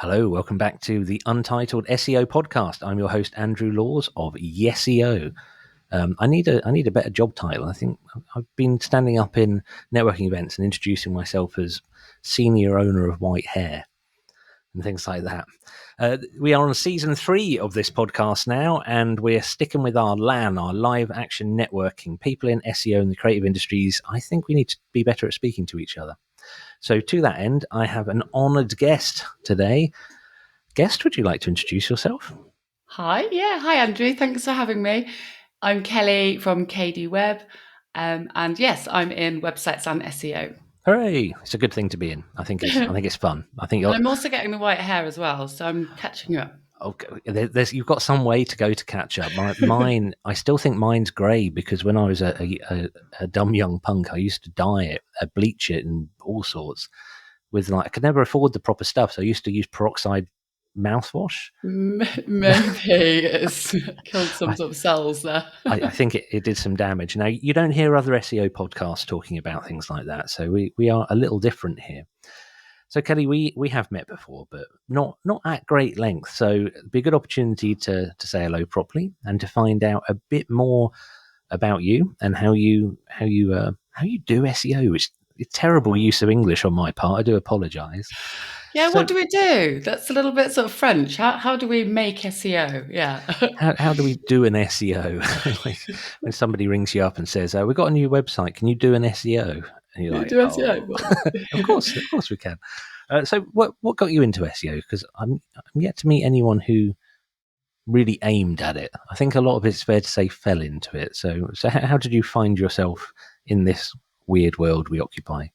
Hello, welcome back to the Untitled SEO podcast. I'm your host, Andrew Laws of YesEO. I need a better job title. I think I've been standing up in networking events and introducing myself as senior owner of white hair and things like that. We are on season 3 of this podcast now, and we're sticking with our LAN, our live action networking. People in SEO and the creative industries, I think we need to be better at speaking to each other. So to that end, I have an honoured guest today. Guest, would you like to introduce yourself? Hi, hi Andrew. Thanks for having me. I'm Kelly from KD Web, and yes, I'm in websites and SEO. Hooray! It's a good thing to be in. I think it's fun. I think And I'm also getting the white hair as well, so I'm catching up. you've got some way to go to catch up. Mine, I still think mine's grey because when I was a dumb young punk, I used to dye it, bleach it, and all sorts. I could never afford the proper stuff, so I used to use peroxide mouthwash. Maybe it's killed some I, sort of cells there. I think it did some damage. Now, you don't hear other SEO podcasts talking about things like that, so we are a little different here. So, Kelly, we have met before, but not at great length. So, it'd be a good opportunity to say hello properly and to find out a bit more about you and how you do SEO. It's terrible use of English on my part. I do apologise. Yeah, So, what do we do? That's a little bit sort of French. How do we make SEO? Yeah. how do we do an SEO? When somebody rings you up and says, "We've got a new website. Can you do an SEO?" And you're like, Do "Oh, of SEO. course we can." So, what got you into SEO? Because I'm yet to meet anyone who really aimed at it. I think a lot of it's fair to say fell into it. So how did you find yourself in this weird world we occupy?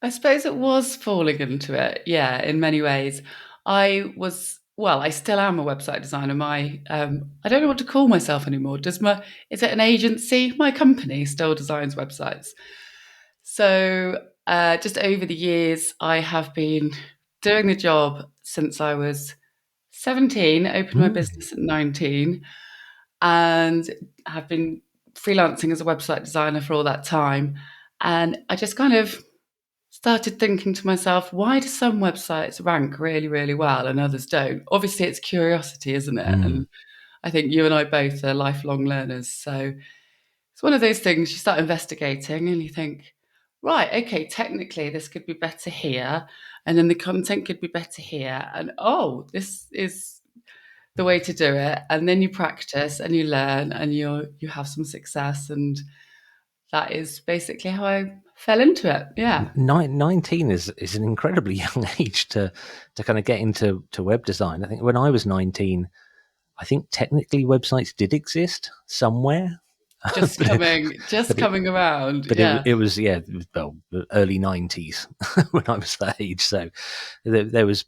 I suppose it was falling into it, yeah, in many ways. I still am a website designer. I don't know what to call myself anymore. Is it an agency? My company still designs websites. So, just over the years, I have been doing the job since I was 17, opened my Mm. business at 19, and have been freelancing as a website designer for all that time. And I just kind of started thinking to myself, why do some websites rank really, really well and others don't? Obviously, it's curiosity, isn't it? Mm. And I think you and I both are lifelong learners. So it's one of those things you start investigating and you think, right, okay, technically this could be better here. And then the content could be better here. And oh, this is the way to do it. And then you practice and you learn and you have some success. And that is basically how I fell into it. Yeah. 19 is an incredibly young age to kind of get into web design. I think when I was 19, I think technically websites did exist somewhere, Just but just but it, coming around, but yeah. it was the early 90s when I was that age. So there was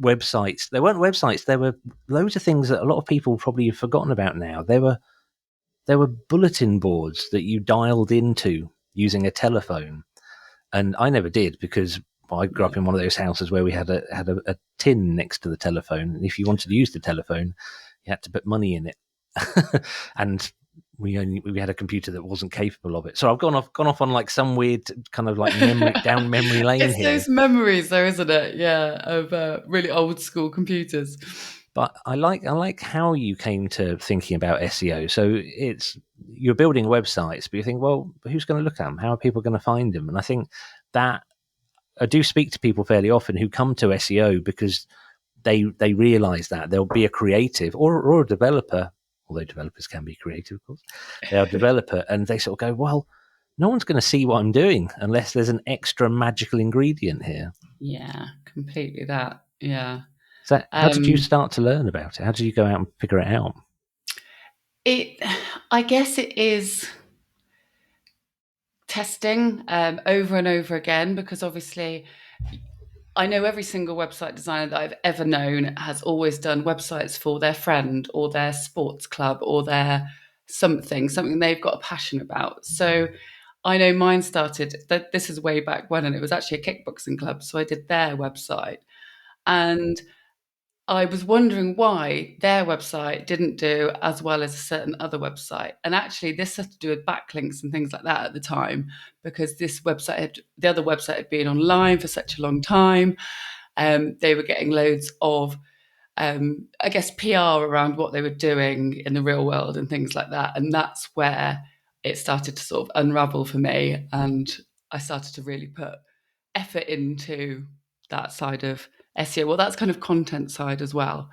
websites. There weren't websites. There were loads of things that a lot of people probably have forgotten about now. There were bulletin boards that you dialed into using a telephone, and I never did because I grew up in one of those houses where we had a tin next to the telephone, and if you wanted to use the telephone, you had to put money in it, and we had a computer that wasn't capable of it. So I've gone off on like some weird kind of like memory lane It's here. those memories though, isn't it? Yeah, of really old school computers. But I like how you came to thinking about SEO. So you're building websites, but you think, well, who's going to look at them? How are people going to find them? And I think that I do speak to people fairly often who come to SEO because they realise that there'll be a creative or a developer, although developers can be creative, of course. They are a developer, and they sort of go, well, no one's going to see what I'm doing unless there's an extra magical ingredient here. Yeah, completely that. Yeah. So, how did you Um, start to learn about it? How did you go out and figure it out? it, I guess it is testing over and over again because obviously I know every single website designer that I've ever known has always done websites for their friend or their sports club or their something they've got a passion about. So I know mine started, this is way back when, and it was actually a kickboxing club. So I did their website. And I was wondering why their website didn't do as well as a certain other website. And actually, this had to do with backlinks and things like that at the time, because the other website had been online for such a long time. They were getting loads of, I guess, PR around what they were doing in the real world and things like that. And that's where it started to sort of unravel for me. And I started to really put effort into that side of SEO. Well, that's kind of content side as well.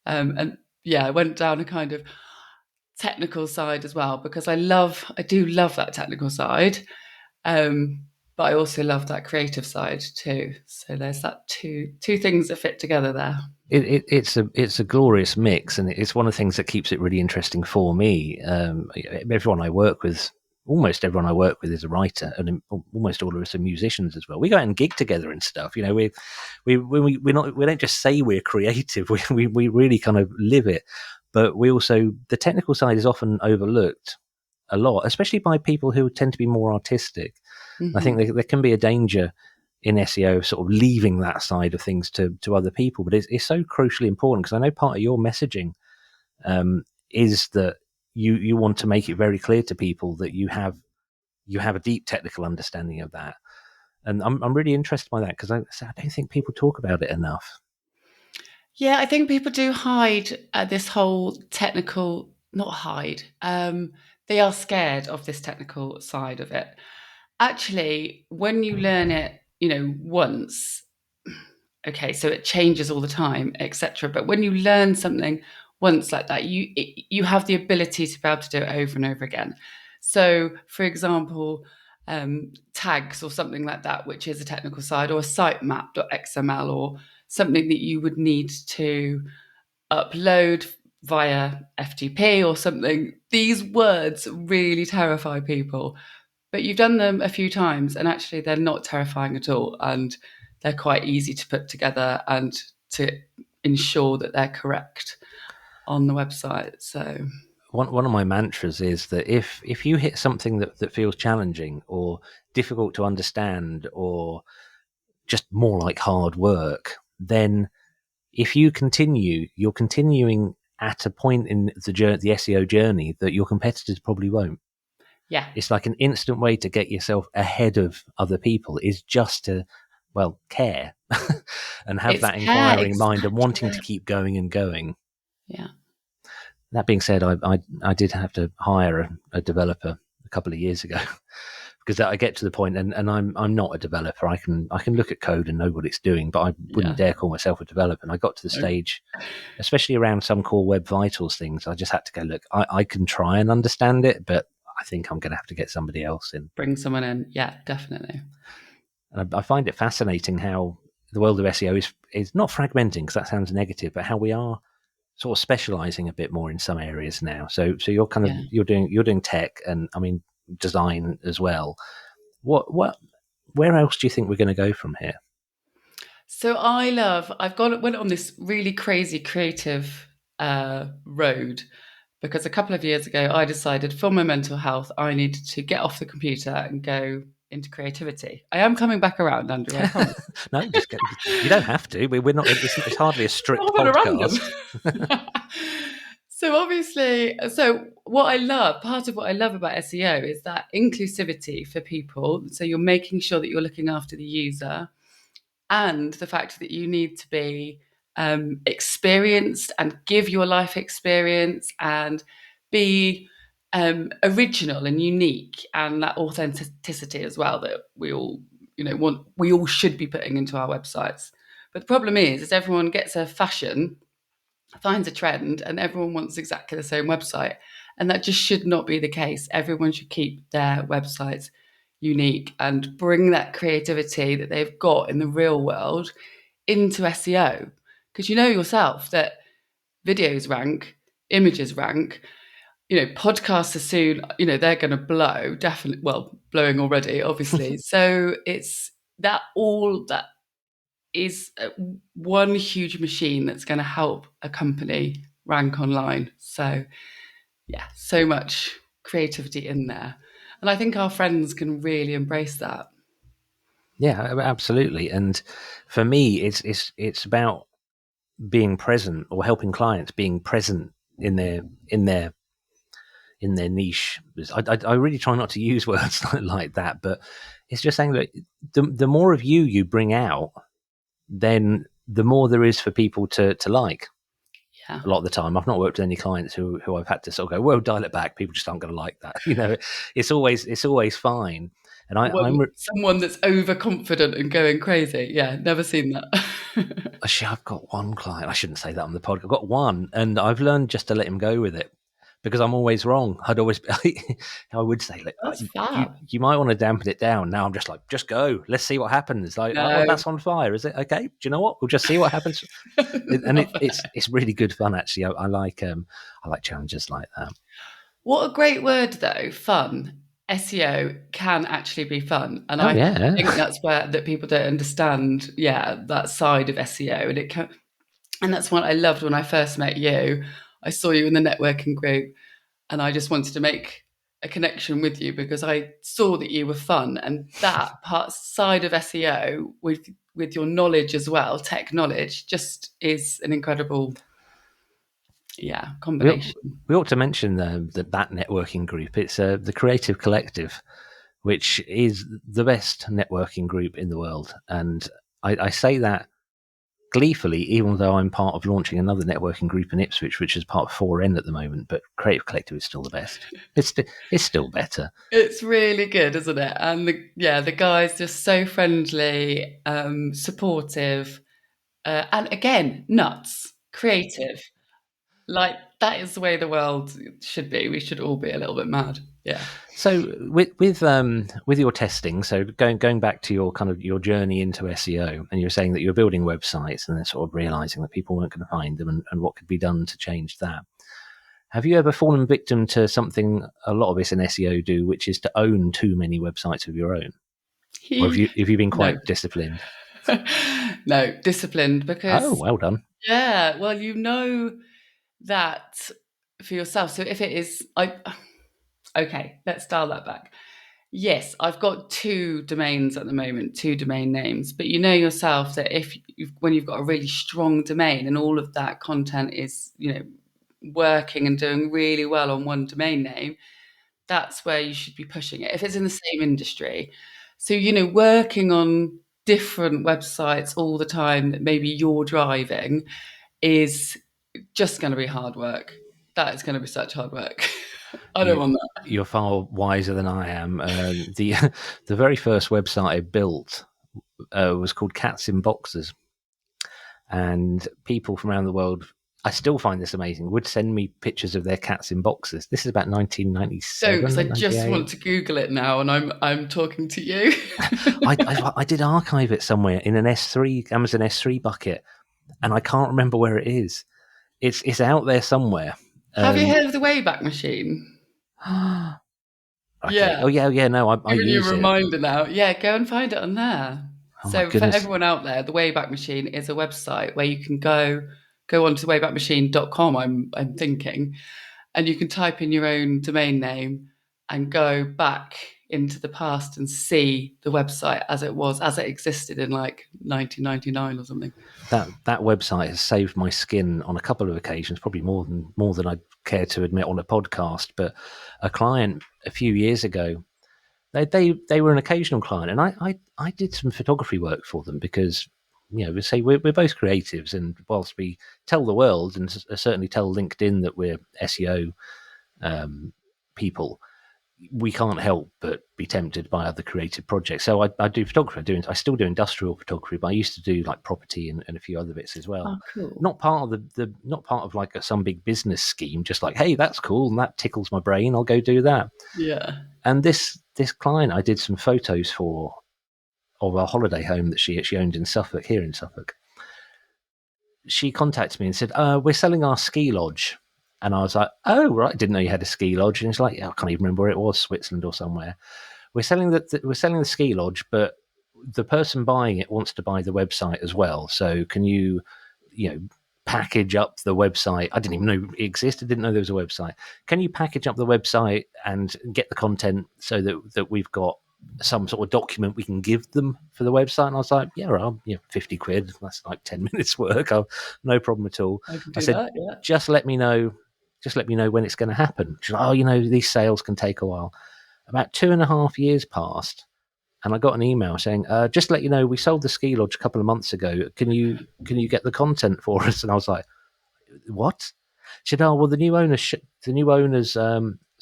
And yeah, I went down a kind of technical side as well, because I do love that technical side. But I also love that creative side too. So there's that two things that fit together there. It's a glorious mix, and it's one of the things that keeps it really interesting for me. Almost everyone I work with is a writer, and almost all of us are musicians as well. We go out and gig together and stuff. You know, we don't just say we're creative. We really kind of live it. But the technical side is often overlooked a lot, especially by people who tend to be more artistic. Mm-hmm. I think there can be a danger in SEO sort of leaving that side of things to other people, but it's so crucially important, because I know part of your messaging is that you want to make it very clear to people that you have a deep technical understanding of that, and I'm really interested by that, because I don't think people talk about it enough. Yeah, I think people do hide this whole technical, not hide. They are scared of this technical side of it. Actually, when you learn it, once, okay, so it changes all the time, etc. But when you learn something once like that, you have the ability to be able to do it over and over again. So, for example, tags or something like that, which is a technical side, or a sitemap.xml, or something that you would need to upload via FTP or something. These words really terrify people, but you've done them a few times and actually they're not terrifying at all, and they're quite easy to put together and to ensure that they're correct on the website. So one of my mantras is that if you hit something that feels challenging or difficult to understand, or just more like hard work, then if you're continuing at a point in the SEO journey that your competitors probably won't. Yeah. It's like an instant way to get yourself ahead of other people, is just to, care and have that inquiring mind and wanting to keep going and going. Yeah. That being said, I did have to hire a developer a couple of years ago because I get to the point, and I'm not a developer. I can look at code and know what it's doing, but I wouldn't dare call myself a developer. And I got to the stage, especially around some core Web Vitals things, I just had to go, look, I can try and understand it, but I think I'm going to have to get somebody else in. Bring someone in. Yeah, definitely. And I find it fascinating how the world of SEO is not fragmenting, because that sounds negative, but how we are sort of specializing a bit more in some areas now. So you're kind of you're doing tech, and I mean design as well. Where else do you think we're going to go from here? So went on this really crazy creative road, because a couple of years ago I decided for my mental health I needed to get off the computer and go into creativity. I am coming back around, Andrew, I promise. No, you don't have to. We're not. It's hardly a strict podcast. So obviously, part of what I love about SEO is that inclusivity for people. So you're making sure that you're looking after the user, and the fact that you need to be experienced and give your life experience and be original and unique, and that authenticity as well that we all we all should be putting into our websites. But the problem is everyone gets a fashion, finds a trend, and everyone wants exactly the same website, and that just should not be the case. Everyone should keep their websites unique and bring that creativity that they've got in the real world into SEO, because you know yourself that videos rank, images rank, podcasts are soon, they're going to blow, definitely, well, blowing already, obviously. So it's that is one huge machine that's going to help a company rank online. So yeah, so much creativity in there. And I think our friends can really embrace that. Yeah, absolutely. And for me, it's about being present, or helping clients being present in their niche. I really try not to use words like that, but it's just saying that the more of you bring out, then the more there is for people to like. Yeah. A lot of the time, I've not worked with any clients who I've had to sort of go, well, dial it back. People just aren't going to like that. It's always fine. And Someone that's overconfident and going crazy. Yeah, never seen that. actually, I've got one client. I shouldn't say that on the podcast. I've got one, and I've learned just to let him go with it because I'm always wrong. I would say, like, That's you fab. you might want to dampen it down. Now I'm just like, just go. Let's see what happens. Like, oh, No. that's on fire, is it? Okay. Do you know what? We'll just see what happens. And Love it. it's really good fun actually. I like challenges like that. What a great word, though. Fun. SEO can actually be fun, and Oh I yeah. think that's where that people don't understand. Yeah, that side of SEO, and it can, and that's what I loved when I first met you. I saw you in the networking group, and I just wanted to make a connection with you because I saw that you were fun, and that part side of SEO with your knowledge as well, tech knowledge, just is an incredible, yeah, we, combination. we ought to mention that networking group. It's the Creative Collective, which is the best networking group in the world. And I say that gleefully, even though I'm part of launching another networking group in Ipswich, which is part of 4N at the moment. But Creative Collective is still the best. It's still better. It's really good, isn't it? And the guys just so friendly, supportive, and again, nuts, creative. Like that is the way the world should be. We should all be a little bit mad. Yeah. So with your testing, so going back to your kind of your journey into SEO, and you're saying that you're building websites and then sort of realizing that people weren't going to find them, and what could be done to change that. Have you ever fallen victim to something a lot of us in SEO do, which is to own too many websites of your own, or have you been No, quite disciplined? no, disciplined Oh, because well done. yeah, well, you know that for yourself. So if it is, okay, let's dial that back. Yes, I've got two domains at the moment, two domain names, but you know yourself that when you've got a really strong domain and all of that content is, working and doing really well on one domain name, that's where you should be pushing it if it's in the same industry. So, working on different websites all the time that maybe you're driving is just going to be hard work. That is going to be such hard work. I don't You, want that. you're far wiser than I am. The the very first website I built was called Cats in Boxes, and people from around the world, I still find this amazing, would send me pictures of their cats in boxes. This is about Don't, because I 1997, just 98. want to Google it now, and I'm talking to you. I did archive it somewhere in an S3 Amazon S3 bucket, and I can't remember where it is. It's out there somewhere. Have you heard of the Wayback Machine? Okay. Yeah, Oh yeah. No, I giving you a use it. reminder now. Yeah, go and find it on there. Oh my So for goodness. everyone out there, the Wayback Machine is a website where you can go onto waybackmachine.com, I'm thinking, and you can type in your own domain name and go back into the past and see the website as it existed in like 1999 or something. That website has saved my skin on a couple of occasions, probably more than I'd care to admit on a podcast. But a client a few years ago, they were an occasional client, and I did some photography work for them because we say we're both creatives, and whilst we tell the world and certainly tell LinkedIn that we're SEO people, we can't help but be tempted by other creative projects. So I do photography. I still do industrial photography, but I used to do like property and a few other bits as well. Oh, cool. Not part of not part of like some big business scheme. Just like, hey, that's cool and that tickles my brain. I'll go do that. Yeah. And this client, I did some photos for of a holiday home that she owned in Suffolk, here in Suffolk. She contacted me and said, "We're selling our ski lodge." And I was like, "Oh, right, didn't know you had a ski lodge." And it's like, I can't even remember where it was, Switzerland or somewhere. We're selling the ski lodge, but the person buying it wants to buy the website as well. So can you, package up the website? I didn't even know it existed. Didn't know there was a website. Can you package up the website and get the content so that we've got some sort of document we can give them for the website? And I was like, yeah, well, 50 quid. That's like 10 minutes work. No problem at all. I can I do said, that, yeah. just let me know when it's going to happen. She's like, these sales can take a while. About 2.5 years passed, and I got an email saying, "Just to let you know, we sold the ski lodge a couple of months ago. Can you get the content for us?" And I was like, "What?" She said, "Oh, well, the new owners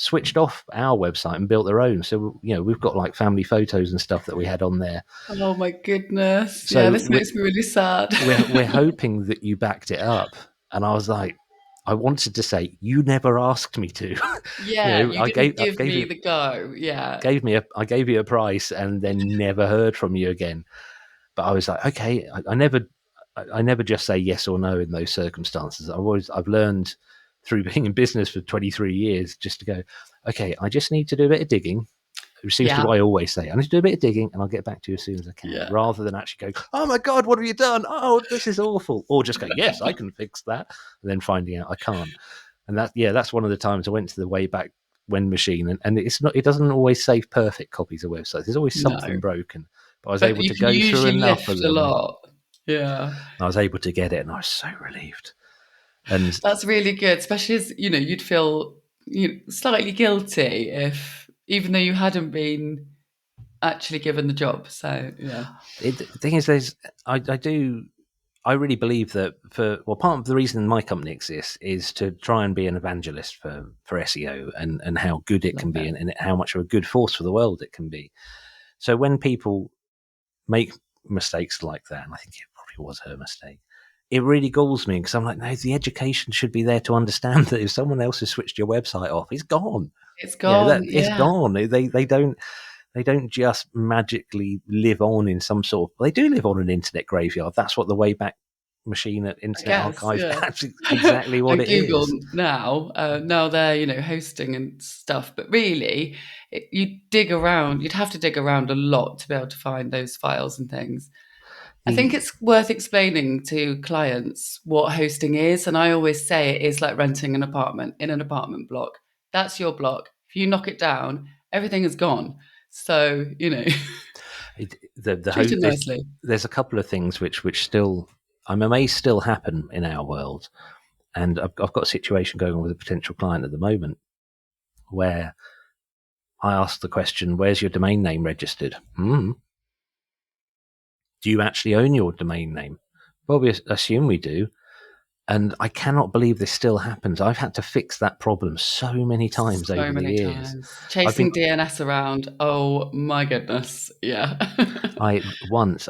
switched off our website and built their own. So we've got like family photos and stuff that we had on there. Oh my goodness. Yeah, So this makes me really sad. we're hoping that you backed it up." And I was like, I wanted to say, "You never asked me to." Yeah, you I didn't I give me the go. Yeah. I gave you a price and then never heard from you again. But I was like, okay, I never just say yes or no in those circumstances. I've learned through being in business for 23 years just to go, okay, I just need to do a bit of digging. It seems to be Yeah. what I always say. I need to do a bit of digging and I'll get back to you as soon as I can, Yeah. rather than actually go, "Oh my God, what have you done? Oh, this is awful." Or just go, "Yes, I can fix that." And then finding out I can't. And that's one of the times I went to the Wayback When machine, and it doesn't always save perfect copies of websites. There's always No. something broken. But I was But able you to can go through usually enough of lift a them. lot. Yeah. I was able to get it, and I was so relieved. And That's really good, especially as, you'd feel slightly guilty if, even though you hadn't been actually given the job. So, yeah. the thing is, I really believe that part of the reason my company exists is to try and be an evangelist for SEO and how good it Love can be it. and how much of a good force for the world it can be. So when people make mistakes like that, and I think it probably was her mistake, it really galls me because I'm like, no, the education should be there to understand that if someone else has switched your website off, it's gone. It's That gone. it's Yeah. gone. They don't just magically live on in some sort of. They do live on an internet graveyard. That's what the Wayback Machine at I Internet guess, Archive. yeah. That's exactly what And it Google is. now, now they're, hosting and stuff. But really, you'd have to dig around a lot to be able to find those files and things. I think The it's worth explaining to clients what hosting is. And I always say it is like renting an apartment in an apartment block. That's your block. If you knock it down, everything is gone. So, the treat hope it nicely. there's a couple of things which still I'm amazed still happen in our world, and I've got a situation going on with a potential client at the moment where I asked the question, "Where's your domain name registered?" Do you actually own your domain name? Well, we assume we do. And I cannot believe this still happens. I've had to fix that problem so many times So over the many years. times. I've been, Chasing DNS around. Oh my goodness. Yeah. I won't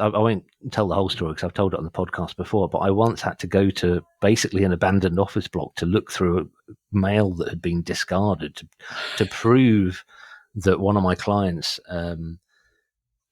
tell the whole story because I've told it on the podcast before, but I once had to go to basically an abandoned office block to look through mail that had been discarded to prove that one of my clients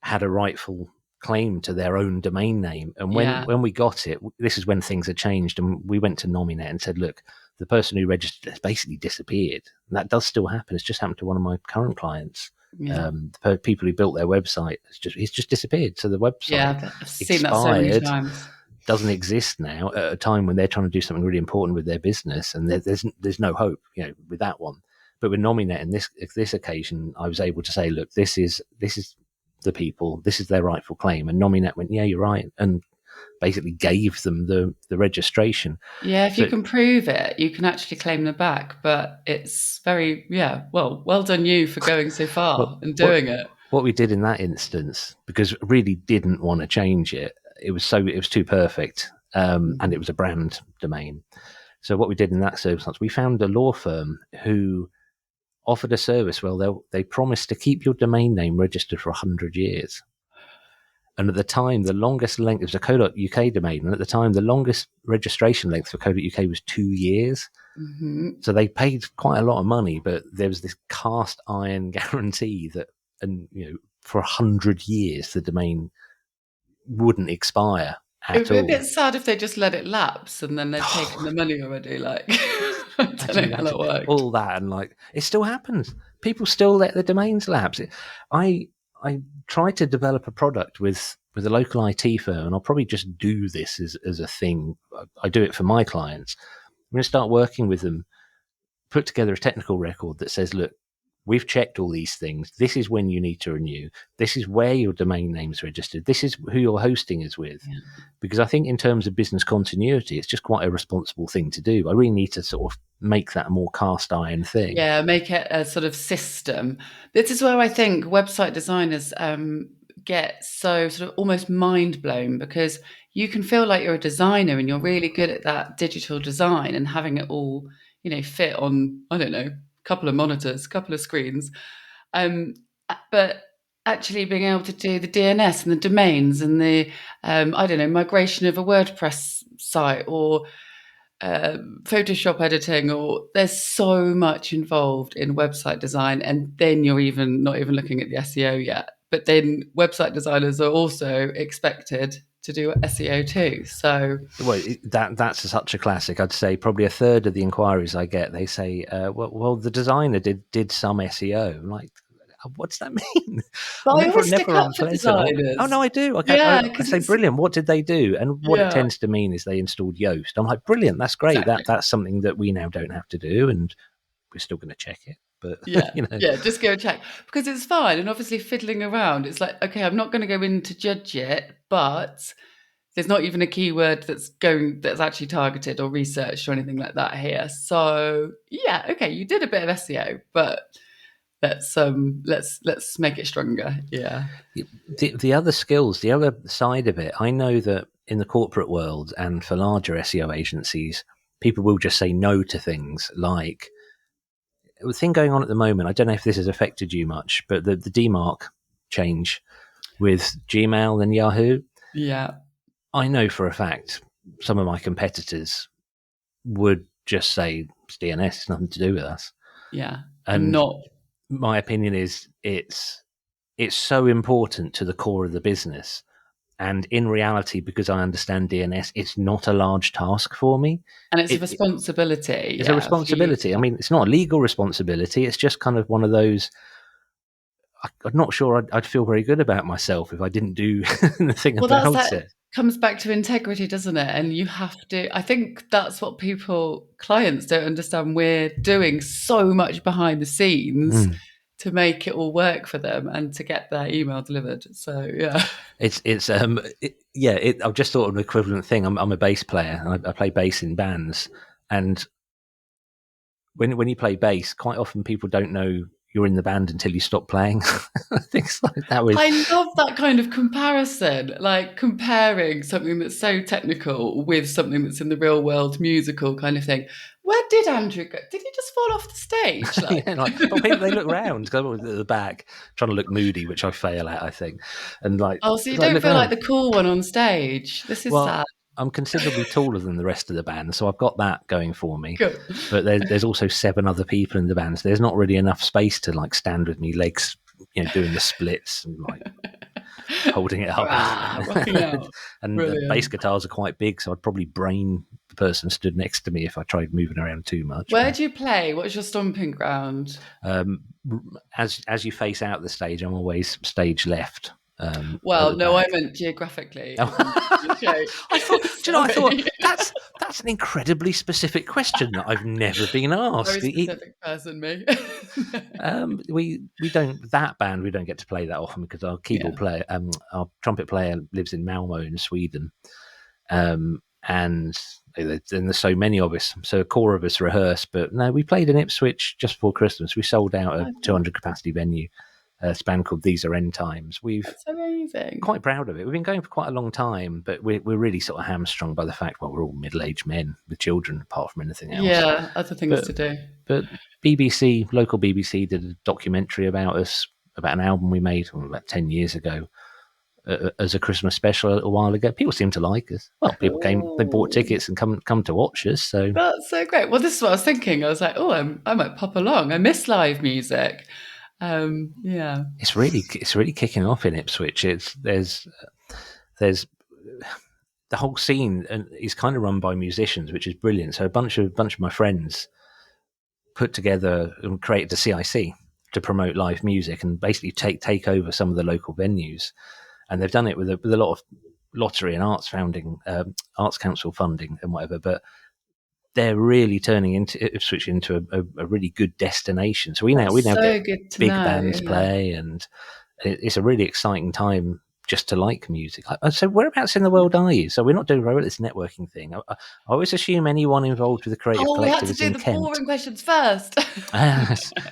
had a rightful claim to their own domain name. And Yeah. when we got it, this is when things had changed, and we went to Nominet and said, "Look, the person who registered has basically disappeared." And that does still happen. It's just happened to one of my current clients. Yeah. The people who built their website, it's just disappeared. So the website Yeah. I've seen that so many expired, times. doesn't exist now at a time when they're trying to do something really important with their business, and there's no hope, with that one. But with Nominet, in this occasion, I was able to say, "Look, this is the people, this is their rightful claim." And Nominet went, "Yeah, you're right," and basically gave them the registration. Yeah, if you But can prove it, you can actually claim them back. But it's very, yeah, well done you for going so what far and what doing it. what we did in that instance, because I really didn't want to change it, it was too perfect, and it was a brand domain. So what we did in that circumstance, we found a law firm who offered a service. Well, they promised to keep your domain name registered for 100 years. And at the time, the longest length, it was a co.uk domain. And at the time, the longest registration length for co.uk was 2 years. Hmm. So they paid quite a lot of money, but there was this cast iron guarantee that, and for 100 years, the domain wouldn't expire It would at be a all. bit sad if they just let it lapse and then they've taken the money already. Like, I don't know how that Imagine worked. all that, and like it still happens. People still let the domains lapse. I try to develop a product with a local IT firm, and I'll probably just do this as a thing. I do it for my clients. I'm going to start working with them, put together a technical record that says, "Look, we've checked all these things. This is when you need to renew. This is where your domain name's registered. This is who your hosting is with." Yeah. Because I think in terms of business continuity, it's just quite a responsible thing to do. I really need to sort of make that a more cast iron thing. Yeah, make it a sort of system. This is where I think website designers get so sort of almost mind blown, because you can feel like you're a designer and you're really good at that digital design and having it all, fit on, I don't know, a couple of monitors, a couple of screens. Um, but actually being able to do the DNS and the domains and the, I don't know, migration of a WordPress site, or Photoshop editing, or there's so much involved in website design. And then you're even not even looking at the SEO yet. But then website designers are also expected to do SEO too. So Well, that's such a classic. I'd say probably a third of the inquiries I get, they say, well, the designer did some SEO. I'm like, what does that mean? but I'm I always stick never up for unpleasant. Oh designers. no, I do. Yeah, I because say, it's, brilliant. What did they do? And what it yeah, tends to mean is they installed Yoast. I'm like, brilliant. That's great. exactly. That's something that we now don't have to do, and we're still going to check it. But Yeah, you know, yeah, just go check, because it's fine. And obviously, fiddling around, it's like, okay, I'm not going to go in to judge it, but there's not even a keyword that's actually targeted or researched or anything like that here. So yeah, okay, you did a bit of SEO, but let's make it stronger. Yeah, the other skills, the other side of it, I know that in the corporate world and for larger SEO agencies, people will just say no to things like the thing going on at the moment. I don't know if this has affected you much, but the DMARC change with Gmail and Yahoo. yeah, I know for a fact some of my competitors would just say it's DNS, it's nothing to do with us. yeah, and And not. my opinion is it's so important to the core of the business. And in reality, because I understand DNS, it's not a large task for me. And it's a It responsibility, is a yeah, for you responsibility. I to. mean, it's not a legal responsibility. It's just kind of one of those. I'm not sure I'd feel very good about myself if I didn't do the thing Well, that's about that it. comes back to integrity, doesn't it? And you have to. I think that's what clients don't understand. We're doing so much behind the scenes Mm. to make it all work for them and to get their email delivered. So yeah. I've just thought of an equivalent thing. I'm a bass player, and I play bass in bands. And when you play bass, quite often people don't know you're in the band until you stop playing. Things like that. With I love that kind of comparison, like comparing something that's so technical with something that's in the real world, musical kind of thing. Where did Andrew go? Did he just fall off the stage? Like, yeah, like but people they look around, go at the back, trying to look moody, which I fail at, I think, and like oh, so you like don't look feel like around. the cool one on stage. This is Well, sad. I'm considerably taller than the rest of the band, so I've got that going for me. Good. But there's also 7 other people in the band, so there's not really enough space to like stand with me legs, doing the splits and like holding it up. Rocking out. And the bass Brilliant. guitars are quite big, so I'd probably brain the person stood next to me if I tried moving around too much. Where But do you play? What's your stomping ground? um, as you face out the stage, I'm always stage left at Well, the no, I back. meant geographically, as in the I shape. thought, do you know? I thought Sorry. that's an incredibly specific question that I've never been Very asked. specific person, me. We don't that band we don't get to play that often because our Yeah. keyboard player, our trumpet player lives in Malmo in Sweden, and there's so many of us, so a core of us rehearse. But no, we played in Ipswich just before Christmas. We sold out a Oh, 200 capacity venue. A band called These Are End Times. We've that's amazing. quite proud of it. We've been going for quite a long time, but we're really sort of hamstrung by the fact, well, we're all middle-aged men with children, apart from anything else. Yeah, other things But to do. but local BBC did a documentary about us, about an album we made about 10 years ago as a Christmas special a while ago. People seem to like us. Well, people came, they bought Cool. tickets and come to watch us. So That's so great. Well, this is what I was thinking. I was like, oh, I might pop along. I miss live music. Yeah. it's really kicking off in Ipswich. There's the whole scene and is kind of run by musicians, which is brilliant. So a bunch of my friends put together and created a CIC to promote live music and basically take over some of the local venues. And they've done it with a lot of lottery and arts council funding and whatever. But they're really turning into Ipswich into a really good destination. So we That's now get so good to big know. bands Yeah. play, and it's a really exciting time just to like music. So whereabouts in the world are you? So we're not doing very well at this networking thing. I always assume anyone involved with the Creative Oh, we had Collective to is do in the Kent. boring questions first.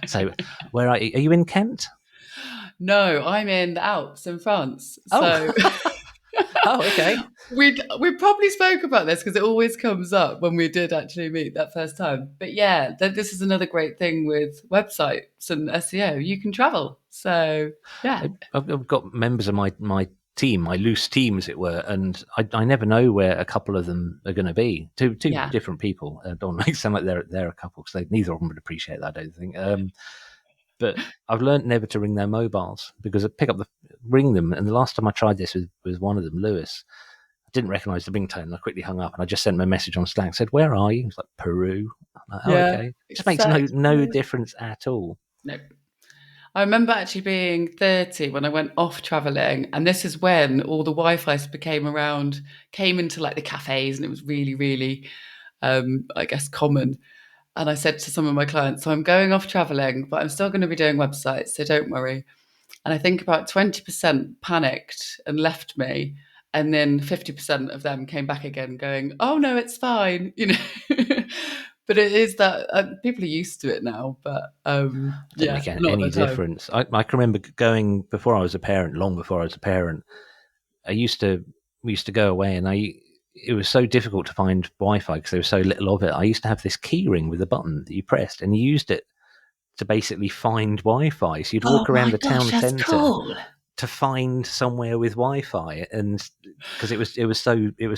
So where are you? Are you in Kent? No, I'm in the Alps in France. Oh, So oh, okay. we probably spoke about this because it always comes up when we did actually meet that first time. But yeah, this is another great thing with websites and SEO. You can travel. So yeah, I've got members of my team, my loose team, as it were, and I never know where a couple of them are going to be. Two yeah, different people. Don't make it sound like they're a couple because neither of them would appreciate that. I don't think. But I've learned never to ring their mobiles because I ring them, and the last time I tried this was one of them, Lewis. I didn't recognise the ringtone, and I quickly hung up, and I just sent him a message on Slack. Said, "Where are you?" He was like, "Peru." I'm like, "Oh, yeah. okay." Just makes Exactly. no difference at all. No. I remember actually being 30 when I went off traveling, and this is when all the Wi-Fi came into like the cafes, and it was really, really, I guess, common. And I said to some of my clients, "So I'm going off traveling, but I'm still going to be doing websites, so don't worry." And I think about 20% panicked and left me, and then 50% of them came back again, going, "Oh no, it's fine," you know. But it is that people are used to it now, but Don't yeah, make not any at the time. difference. I can remember going before I was a parent, long before I was a parent. I used to we used to go away, and it was so difficult to find Wi-Fi because there was so little of it. I used to have this key ring with a button that you pressed, and you used it to basically find Wi-Fi. So you'd Oh walk around my the gosh, town that's centre cool. to find somewhere with Wi-Fi, and because it was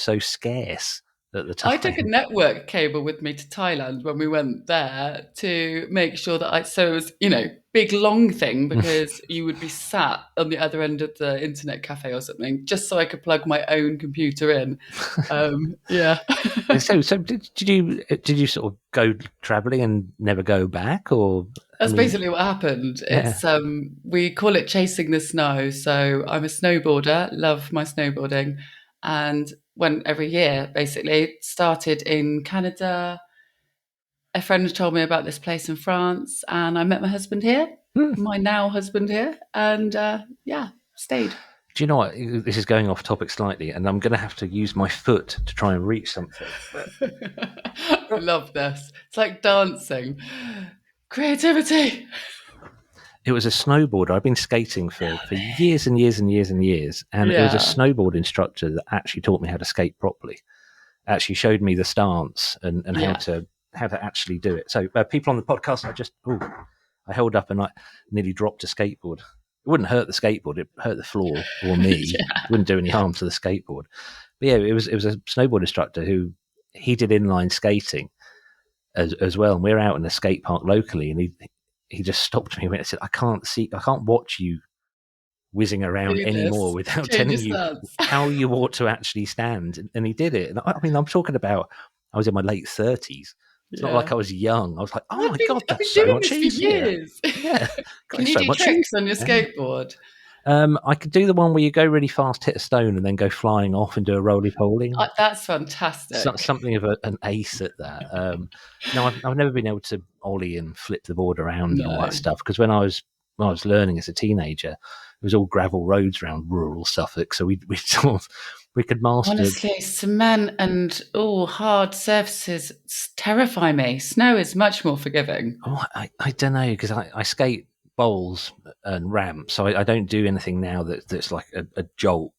so scarce at the I took a time. network cable with me to Thailand when we went there to make sure that so it was, big long thing because you would be sat on the other end of the internet cafe or something, just so I could plug my own computer in. Yeah. So did you sort of go travelling and never go back, or I That's mean, basically what happened. yeah. It's we call it chasing the snow. So I'm a snowboarder, love my snowboarding, and went every year basically. Started in Canada. A friend told me about this place in France, and I met my husband here, Hmm. my now husband here, and yeah, stayed. Do you know what? This is going off topic slightly, and I'm going to have to use my foot to try and reach something. I love this. It's like dancing. Creativity. It was a snowboarder. I've been skating for years and years and years and years, and it was a Yeah, snowboard instructor that actually taught me how to skate properly. Actually showed me the stance and yeah. how to actually do it. So people on the podcast, I held up and I nearly dropped a skateboard. It wouldn't hurt the skateboard; it hurt the floor or me. Yeah. It wouldn't do any harm to the skateboard. But yeah, it was a snowboard instructor who he did inline skating as well. And we were out in a skate park locally, and he just stopped me and said, I can't watch you whizzing around Do anymore this. without Change your telling you stance. how you ought to actually stand. And he did it. And I mean, I'm talking about, I was in my late 30s. It's not like Yeah. I was young. I was like, oh I've my been God, I've that's been so doing much this for easier. years. Yeah, God, Can it's you so do much tricks on your easier. skateboard? I could do the one where you go really fast, hit a stone, and then go flying off and do a roly poly. That's fantastic. Something of an ace at that. No, I've never been able to ollie and flip the board around and all that No. stuff because when I was learning as a teenager, it was all gravel roads around rural Suffolk, so we we could master. Honestly, cement and hard surfaces terrify me. Snow is much more forgiving. Oh, I don't know because I skate bowls and ramps, so I don't do anything now that's like a jolt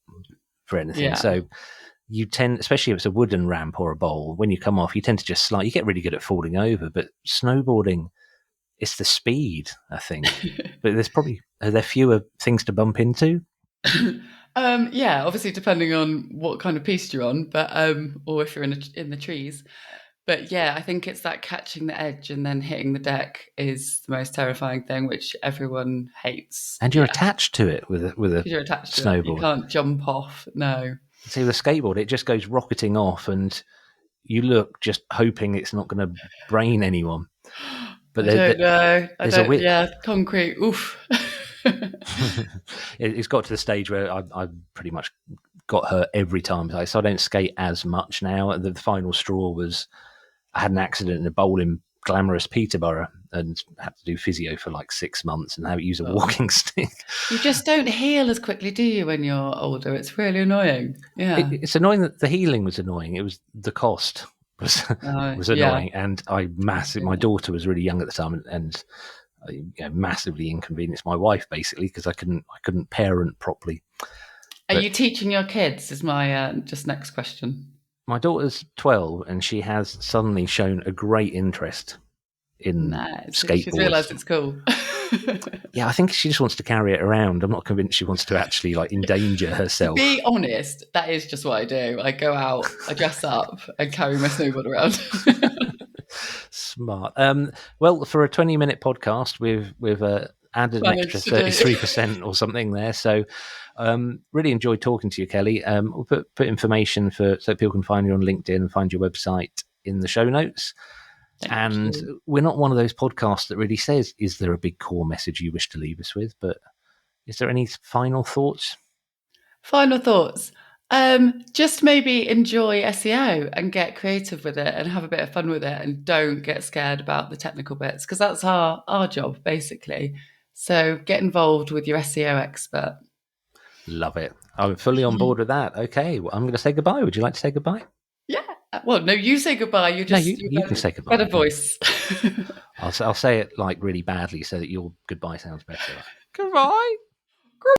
for anything. Yeah. So you tend, especially if it's a wooden ramp or a bowl, when you come off, you tend to just slide. You get really good at falling over, but snowboarding, it's the speed, I think. But are there fewer things to bump into? Yeah, obviously depending on what kind of piece you're on, but or if you're in the trees. But yeah, I think it's that catching the edge and then hitting the deck is the most terrifying thing, which everyone hates. And you're Yeah, attached to it with a because you're attached to it. You snowboard. can't jump off. No, See, with a skateboard, it just goes rocketing off, and you look just hoping it's not going to brain anyone. But I don't know. I there's a don't. wit. Yeah, concrete. Oof. It's got to the stage where I pretty much got hurt every time. So I don't skate as much now. The final straw was I had an accident in a bowl in glamorous Peterborough and had to do physio for like 6 months and have to use a Oh. walking stick. You just don't heal as quickly, do you, when you're older? It's really annoying. Yeah. It's annoying that the healing was annoying. It was the cost was was Yeah. annoying, and I massive. My daughter was really young at the time, and massively inconvenienced my wife basically because I couldn't parent properly. Are But you teaching your kids? Is my just next question. my daughter's 12 and she has suddenly shown a great interest in Nice. She's skateboards. realised it's cool. Yeah, I think she just wants to carry it around. I'm not convinced she wants to actually like endanger To herself. be honest, that is just what I do. I go out, I dress up, and carry my snowboard around. Smart. Well, for a 20-minute podcast, we've added an extra Managed to do. 33% or something there. So, really enjoyed talking to you, Kelly. We'll put information so people can find you on LinkedIn and find your website in the show notes. Thank you. We're not one of those podcasts that really says, "Is there a big core message you wish to leave us with?" But is there any final thoughts? Final thoughts. Just maybe enjoy SEO and get creative with it and have a bit of fun with it and don't get scared about the technical bits because that's our job basically. So get involved with your SEO expert. Love it. I'm fully on board with that. Okay, well, I'm going to say goodbye. Would you like to say goodbye? Yeah. Well, no, you say goodbye. No, you can say goodbye. Better voice. I'll say it like really badly so that your goodbye sounds better. Goodbye.